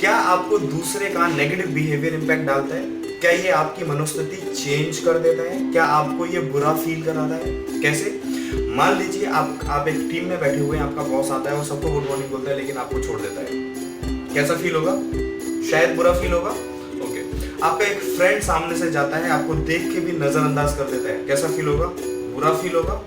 क्या आपको दूसरे का नेगेटिव बिहेवियर इम्पैक्ट डालता है? क्या ये आपकी मनोस्थिति चेंज कर देता है? क्या आपको ये बुरा फील कराता है? कैसे? मान लीजिए आप एक टीम में बैठे हुए हैं, आपका बॉस आता है और सबको गुड मॉर्निंग बोलता है लेकिन आपको छोड़ देता है। कैसा फील होगा? शायद बुरा फील होगा। ओके। आपका एक फ्रेंड सामने से जाता है, आपको देख के भी नजरअंदाज कर देता है। कैसा फील होगा? बुरा फील होगा।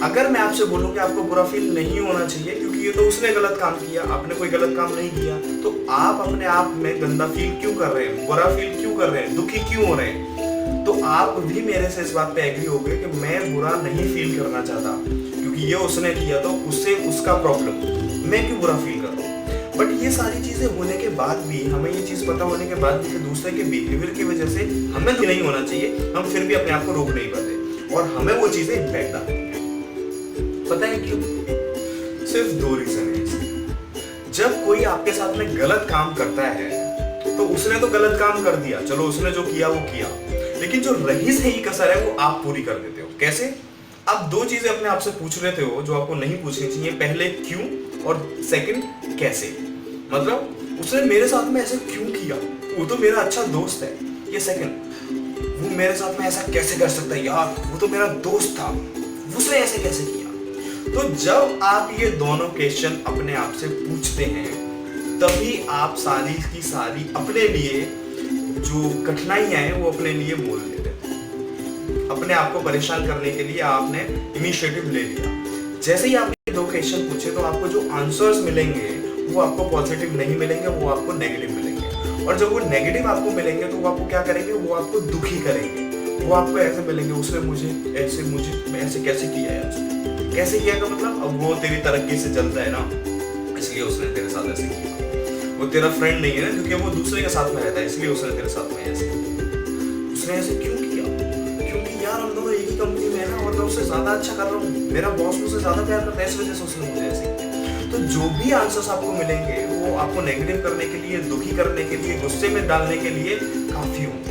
अगर मैं आपसे बोलूं कि आपको बुरा फील नहीं होना चाहिए क्योंकि ये तो उसने गलत काम किया, आपने कोई गलत काम नहीं किया, तो आप अपने आप में गंदा फील क्यों कर रहे हैं, बुरा फील क्यों कर रहे हैं, दुखी क्यों हो रहे हैं? तो आप भी मेरे से इस बात पे एग्री हो गए कि मैं बुरा नहीं फील करना चाहता क्योंकि ये उसने किया तो उससे उसका प्रॉब्लम, मैं क्यों बुरा फील कर रहा हूँ। बट ये सारी चीजें होने के बाद भी, हमें ये चीज पता होने के बाद भी कि दूसरे के बिहेवियर की वजह से हमें भी नहीं होना चाहिए, हम फिर भी अपने आप को रोक नहीं पाते और हमें वो चीजें इम्पैक्ट डालती हैं। पता है क्यों? सिर्फ दो रीजन है इसके। जब कोई आपके साथ में गलत काम करता है तो उसने तो गलत काम कर दिया, चलो उसने जो किया वो किया, लेकिन जो रही सही कसर है वो आप पूरी कर देते हो। कैसे? आप दो चीजें अपने आप से पूछ लेते हो जो आपको नहीं पूछनी चाहिए। पहले क्यों और सेकंड कैसे। मतलब उसने मेरे साथ में ऐसा क्यों किया, वो तो मेरा अच्छा दोस्त है। ये सेकंड, वो मेरे साथ में ऐसा कैसे कर सकता है यार, वो तो मेरा दोस्त था, उसने ऐसे कैसे किया। तो जब आप ये दोनों क्वेश्चन अपने आप से पूछते हैं तभी आप सारी की सारी अपने लिए जो कठिनाइयां हैं वो अपने लिए मोल लेते हैं। अपने आप को परेशान करने के लिए आपने इनिशिएटिव ले लिया। जैसे ही आपने दो क्वेश्चन पूछे तो आपको जो आंसर्स मिलेंगे वो आपको पॉजिटिव नहीं मिलेंगे, वो आपको नेगेटिव मिलेंगे। और जब वो नेगेटिव आपको मिलेंगे तो वो आपको क्या करेंगे, वो आपको दुखी करेंगे। वो आपको ऐसे मिलेंगे, उसने मुझे ऐसे कैसे किया है, कैसे किया का मतलब अब वो तेरी तरक्की से जलता है ना, इसलिए उसने तेरे साथ ऐसे किया। वो तेरा फ्रेंड नहीं है ना क्योंकि वो दूसरे के साथ में रहता है, इसलिए उसने तेरे साथ में ऐसे किया। उसने ऐसे क्यों किया? क्योंकि यार हम दोनों एक ही कंपनी में है ना और मैं उससे ज्यादा अच्छा कर रहा हूँ, मेरा बॉस मुझसे ज्यादा प्यार करता है, इस वजह से उसने मुझे ऐसे किया। तो जो भी आंसर्स आपको मिलेंगे वो आपको नेगेटिव करने के लिए, दुखी करने के लिए, गुस्से में डालने के लिए काफी होंगे।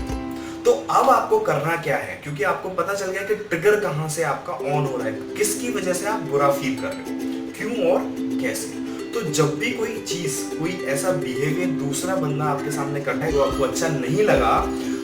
तो अब आपको करना क्या है, क्योंकि आपको पता चल गया कि ट्रिगर कहां से आपका ऑन हो रहा है, किसकी वजह से आप बुरा फील कर रहे हो, क्यों और कैसे। तो जब भी कोई चीज, कोई ऐसा बिहेवियर दूसरा बंदा आपके सामने करता है जो आपको अच्छा नहीं लगा,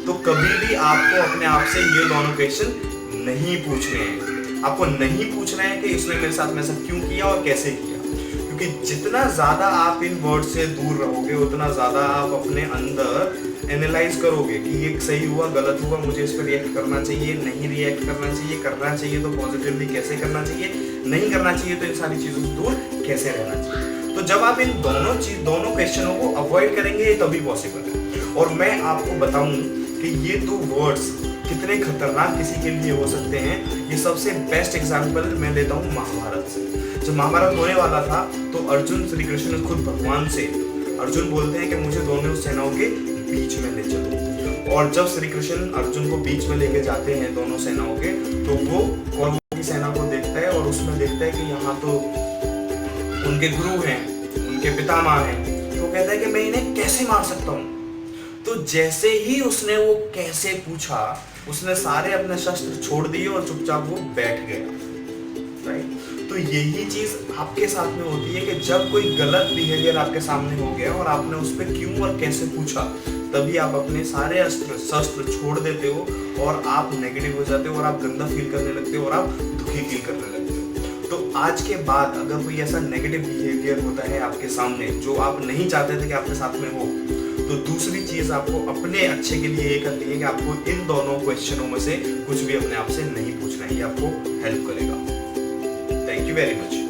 तो कभी भी आपको अपने आप से ये दोनों क्वेश्चन नहीं पूछने हैं। आपको नहीं पूछना है कि इसने मेरे साथ में ऐसा क्यों किया और कैसे किया, क्योंकि जितना ज्यादा आप इन वर्ड से दूर रहोगे उतना ज्यादा आप अपने अंदर एनालाइज करोगे कि ये सही हुआ, गलत हुआ, मुझे इस पर रिएक्ट करना चाहिए, नहीं रिएक्ट करना चाहिए, करना चाहिए तो पॉजिटिवली कैसे करना चाहिए, नहीं करना चाहिए तो इन सारी चीजों से दूर कैसे रहना चाहिए। तो जब आप इन दोनों क्वेश्चनों को अवॉइड करेंगे तभी पॉसिबल है। और मैं आपको बताऊं कि ये दो वर्ड्स कितने खतरनाक किसी के लिए हो सकते हैं। ये सबसे बेस्ट एग्जाम्पल मैं लेता हूँ महाभारत से। जब महाभारत होने वाला था तो अर्जुन, श्री कृष्ण खुद भगवान से अर्जुन बोलते हैं कि मुझे दोनों सेनाओं के बीच में ले चलो। और जब श्री कृष्ण अर्जुन को बीच में लेके जाते हैं दोनों सेनाओं के, तो वो कौरवों की सेना को देखता है और उसमें देखता है कि यहाँ तो उनके गुरु हैं, उनके पितामह हैं, तो कहता है कि मैं इन्हें कैसे मार सकता हूँ। तो जैसे ही उसने वो कैसे पूछा, उसने सारे अपने शस्त्र छोड़ दिए और चुपचाप वो बैठ गया। राइट? तो यही चीज आपके साथ में होती है कि जब कोई गलत बिहेवियर आपके सामने हो गया और आपने उस पर क्यों और कैसे पूछा, तभी आप अपने सारे शस्त्र छोड़ देते हो और आप नेगेटिव हो जाते हो और आप गंदा फील करने लगते हो और आप दुखी फील करने लगते हो। तो आज के बाद अगर कोई ऐसा नेगेटिव बिहेवियर होता है आपके सामने जो आप नहीं चाहते थे कि आपके साथ में हो, तो दूसरी चीज आपको अपने अच्छे के लिए ये करनी है कि आपको इन दोनों क्वेश्चनों में से कुछ भी अपने आप से नहीं पूछना है। ये आपको हेल्प करेगा। Thank you very much.